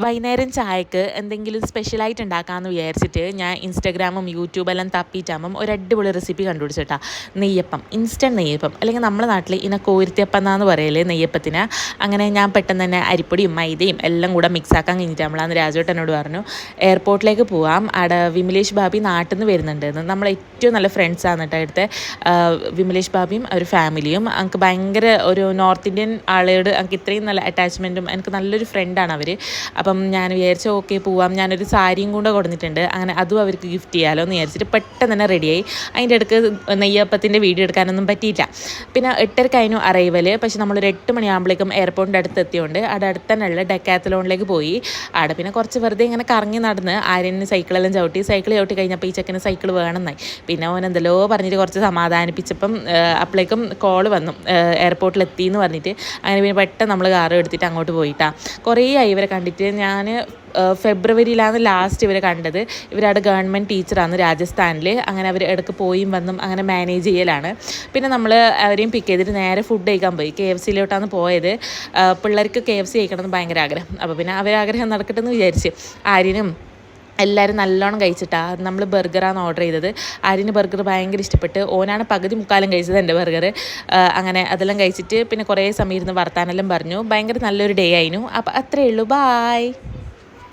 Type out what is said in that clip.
വൈകുന്നേരം ചായക്ക് എന്തെങ്കിലും സ്പെഷ്യലായിട്ട് ഉണ്ടാക്കാമെന്ന് വിചാരിച്ചിട്ട് ഞാൻ ഇൻസ്റ്റാഗ്രാമും യൂട്യൂബെല്ലാം തപ്പിയിട്ടാകുമ്പം ഒരു അടിപൊളി റെസിപ്പി കണ്ടുപിടിച്ചിട്ടാ. നെയ്യപ്പം, ഇൻസ്റ്റൻറ്റ് നെയ്യപ്പം, അല്ലെങ്കിൽ നമ്മുടെ നാട്ടിൽ ഇങ്ങനെ കോരുത്തിയപ്പം എന്നാന്ന് പറയല് നെയ്യപ്പത്തിന്. അങ്ങനെ ഞാൻ പെട്ടെന്ന് തന്നെ അരിപ്പൊടിയും മൈദയും എല്ലാം കൂടെ മിക്സാക്കാൻ കഴിഞ്ഞിട്ട് നമ്മളന്ന് രാജുവേട്ടനോട് പറഞ്ഞു എയർപോർട്ടിലേക്ക് പോവാം, അവിടെ വിമലേഷ് ബാബി നാട്ടിൽ നിന്ന് വരുന്നുണ്ടെന്ന്. നമ്മളെ ഏറ്റവും നല്ല ഫ്രണ്ട്സാണ് കേട്ടോ ഇവിടുത്തെ വിമലേഷ് ബാബിയും ഒരു ഫാമിലിയും. എനിക്ക് ഭയങ്കര ഒരു നോർത്ത് ഇന്ത്യൻ ആളോട് എനിക്ക് ഇത്രയും നല്ല അറ്റാച്ച്മെൻറ്റും, എനിക്ക് നല്ലൊരു ഫ്രണ്ടാണ് അവർ. അപ്പം ഞാൻ വിചാരിച്ചു ഓക്കെ പോവാം, ഞാനൊരു സാരിയും കൂടെ കൊടുത്തിട്ടുണ്ട്, അങ്ങനെ അതും അവർക്ക് ഗിഫ്റ്റ് ചെയ്യാമല്ലോ എന്ന് വിചാരിച്ചിട്ട് പെട്ടെന്ന് തന്നെ റെഡിയായി. അതിൻ്റെ ഇടയ്ക്ക് നെയ്യപ്പത്തിൻ്റെ വീഡിയോ എടുക്കാനൊന്നും പറ്റിയില്ല. പിന്നെ 8:30 അറൈവൽ. പക്ഷെ നമ്മളൊരു 8 മണിയാകുമ്പോഴേക്കും എയർപോർട്ടിൻ്റെ അടുത്ത് എത്തിയോണ്ട് അവിടെ അടുത്ത് തന്നെയുള്ള ഡെക്കാത്തലോണിലേക്ക് പോയി. അവിടെ പിന്നെ കുറച്ച് വെറുതെ ഇങ്ങനെ കറങ്ങി നടന്ന് ആര്യന് സൈക്കിളെല്ലാം സൈക്കിൾ ചവിട്ടി കഴിഞ്ഞപ്പോൾ ഈ ചെക്കന് സൈക്കിൾ വേണമെന്നായി. പിന്നെ ഓൻ എന്തെല്ലോ പറഞ്ഞിട്ട് കുറച്ച് സമാധാനിപ്പിച്ചപ്പം അപ്പോഴേക്കും കോൾ വന്നു എയർപോർട്ടിലെത്തി എന്ന് പറഞ്ഞിട്ട്. അങ്ങനെ പിന്നെ പെട്ടെന്ന് നമ്മൾ കാറ് എടുത്തിട്ട് അങ്ങോട്ട് പോയിട്ടാണ്. കുറേ ആയി ഇവരെ കണ്ടിട്ട്. ഞാൻ ഫെബ്രുവരിയിലാണ് ലാസ്റ്റ് ഇവരെ കണ്ടത്. ഇവരവിടെ ഗവൺമെൻറ് ടീച്ചറാണ് രാജസ്ഥാനിൽ. അങ്ങനെ അവർ ഇടയ്ക്ക് പോയും വന്നും അങ്ങനെ മാനേജ് ചെയ്യലാണ്. പിന്നെ നമ്മൾ അവരെയും പിക്ക് ചെയ്തിട്ട് നേരെ ഫുഡ് കഴിക്കാൻ പോയി. KFCയിലോട്ടാണ് പോയത്. പിള്ളേർക്ക് KFC കഴിക്കണമെന്ന് ഭയങ്കര ആഗ്രഹം. അപ്പോൾ പിന്നെ അവരാഗ്രഹം നടക്കട്ടെ എന്ന് വിചാരിച്ച് ആര്യനും എല്ലാവരും നല്ലോണം കഴിച്ചിട്ടാണ്. നമ്മൾ ബർഗറാണ് ഓർഡർ ചെയ്തത്. ആര്യന് ബർഗർ ഭയങ്കര ഇഷ്ടപ്പെട്ട്. ഓനാണ് പകുതി മുക്കാലും കഴിച്ചത് എൻ്റെ ബർഗർ. അങ്ങനെ അതെല്ലാം കഴിച്ചിട്ട് പിന്നെ കുറേ സമയം ഇരുന്ന് വർത്താനെല്ലാം പറഞ്ഞു. ഭയങ്കര നല്ലൊരു ഡേ ആയിരുന്നു. അപ്പോൾ അത്രയേ ഉള്ളൂ. ബായ്.